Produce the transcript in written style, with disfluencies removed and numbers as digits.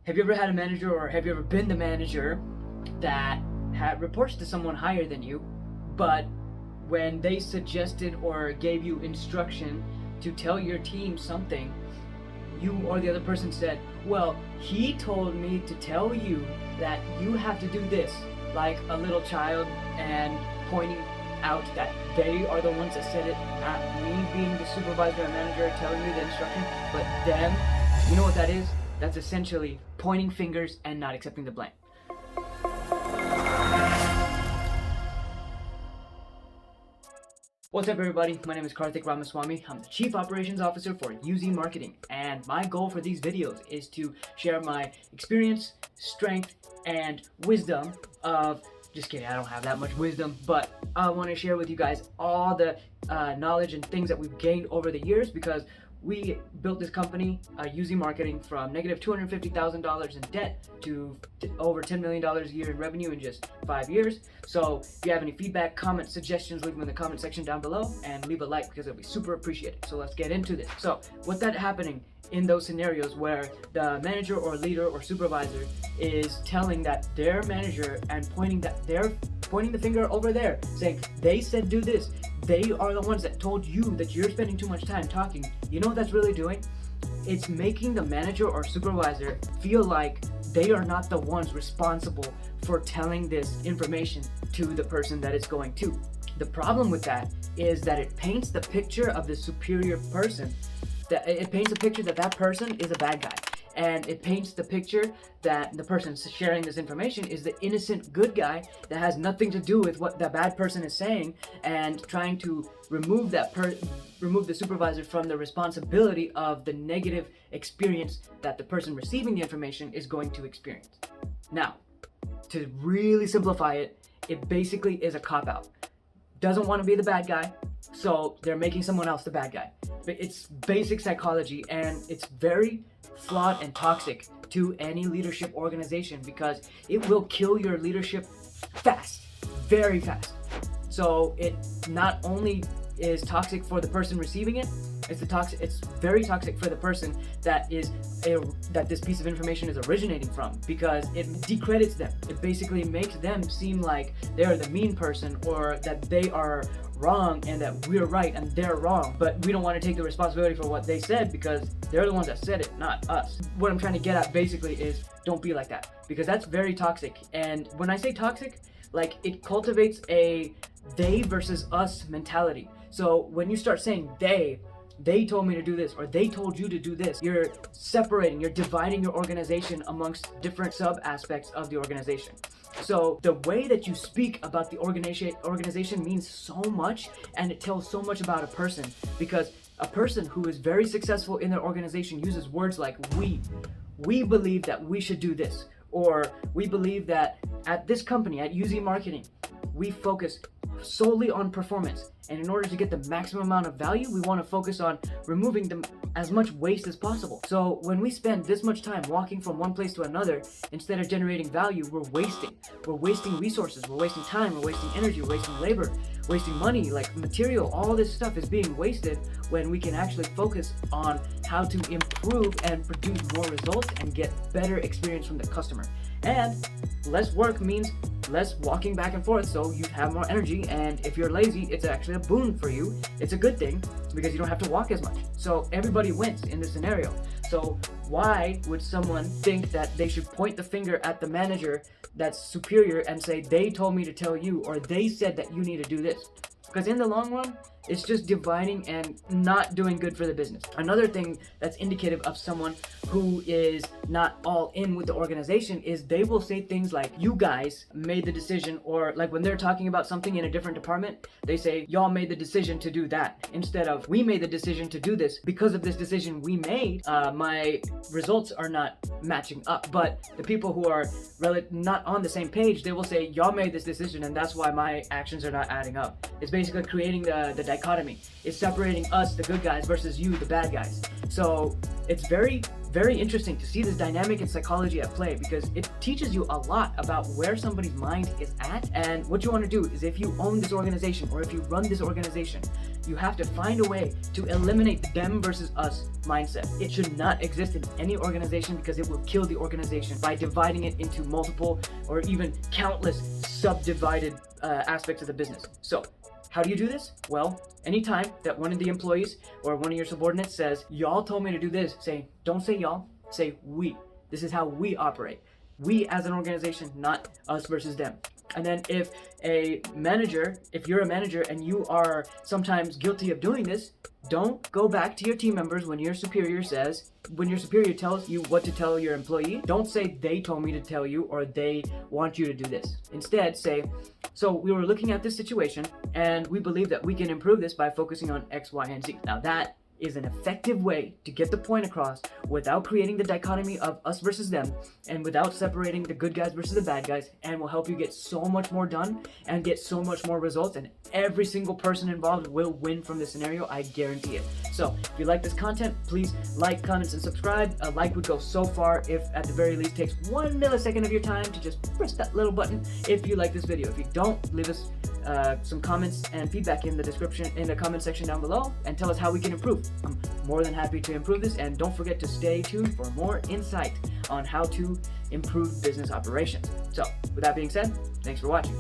Have you ever had a manager, or have you ever been the manager that had reports to someone higher than you, but when they suggested or gave you instruction to tell your team something, you or the other person said, well, he told me to tell you that you have to do this, like a little child, and pointing out that they are the ones that said it, not me being the supervisor and manager telling you the instruction, but them. You know what that is? That's essentially pointing fingers and not accepting the blame. What's up, everybody? My name is Karthik Ramaswamy. I'm the Chief Operations Officer for UZ Marketing, and my goal for these videos is to share my experience, strength, and wisdom of, just kidding, I don't have that much wisdom, but I want to share with you guys all the knowledge and things that we've gained over the years, because we built this company, UZ Marketing, from negative $250,000 in debt to over $10 million a year in revenue in just 5 years. So if you have any feedback, comments, suggestions, leave them in the comment section down below, and leave a like because it'll be super appreciated. So let's get into this. So with that happening in those scenarios where the manager or leader or supervisor is telling that their manager and pointing the finger over there, saying they said do this, they are the ones that told you that you're spending too much time talking, you know what that's really doing? It's making the manager or supervisor feel like they are not the ones responsible for telling this information to the person that it's going to. The problem with that is that it paints the picture of the superior person, that it paints a picture that that person is a bad guy. And it paints the picture that the person sharing this information is the innocent good guy that has nothing to do with what the bad person is saying, and trying to remove the supervisor from the responsibility of the negative experience that the person receiving the information is going to experience. Now, to really simplify it, it basically is a cop-out. Doesn't want to be the bad guy, so they're making someone else the bad guy. But it's basic psychology, and it's very flawed and toxic to any leadership organization, because it will kill your leadership fast, very fast. So it not only is toxic for the person receiving it, it's very toxic for the person that this piece of information is originating from, because it decredits them. It basically makes them seem like they're the mean person, or that they are wrong and that we're right and they're wrong, but we don't want to take the responsibility for what they said because they're the ones that said it, not us. What I'm trying to get at basically is, don't be like that, because that's very toxic. And when I say toxic, like, it cultivates a they versus us mentality. So when you start saying they told me to do this, or they told you to do this, you're separating, you're dividing your organization amongst different sub aspects of the organization. So the way that you speak about the organization means so much, and it tells so much about a person, because a person who is very successful in their organization uses words like we believe that we should do this, or we believe that at this company, at UZ Marketing, we focus solely on performance, and in order to get the maximum amount of value, we want to focus on removing as much waste as possible. So when we spend this much time walking from one place to another instead of generating value, we're wasting resources, we're wasting time, we're wasting energy, we're wasting labor, wasting money, like material. All this stuff is being wasted when we can actually focus on how to improve and produce more results and get better experience from the customer. And less work means less walking back and forth, so you have more energy, and if you're lazy, it's actually a boon for you. It's a good thing because you don't have to walk as much. So everybody wins in this scenario. So why would someone think that they should point the finger at the manager that's superior and say they told me to tell you, or they said that you need to do this? Because in the long run, it's just dividing and not doing good for the business. Another thing that's indicative of someone who is not all in with the organization is they will say things like, you guys made the decision, or like when they're talking about something in a different department, they say, y'all made the decision to do that, instead of, we made the decision to do this. Because of this decision we made, my results are not matching up. But the people who are not on the same page, they will say, y'all made this decision and that's why my actions are not adding up. It's basically creating the dichotomy. It's separating us, the good guys, versus you, the bad guys. So it's very, very interesting to see this dynamic and psychology at play, because it teaches you a lot about where somebody's mind is at. And what you want to do is, if you own this organization or if you run this organization, you have to find a way to eliminate the them versus us mindset. It should not exist in any organization, because it will kill the organization by dividing it into multiple or even countless subdivided aspects of the business. So how do you do this? Well, anytime that one of the employees or one of your subordinates says, y'all told me to do this, don't say y'all, say we. This is how we operate. We as an organization, not us versus them. And then if you're a manager and you are sometimes guilty of doing this, don't go back to your team members when your superior tells you what to tell your employee. Don't say they told me to tell you or they want you to do this. Instead, say, so we were looking at this situation and we believe that we can improve this by focusing on X, Y, and Z. Now that is an effective way to get the point across without creating the dichotomy of us versus them, and without separating the good guys versus the bad guys, and will help you get so much more done and get so much more results, and every single person involved will win from this scenario, I guarantee it. So if you like this content, please like, comments, and subscribe. A like would go so far. If at the very least takes 1 millisecond of your time to just press that little button if you like this video. If you don't, leave us some comments and feedback in the comment section down below, and tell us how we can improve. I'm more than happy to improve this, and don't forget to stay tuned for more insight on how to improve business operations. So with that being said, thanks for watching.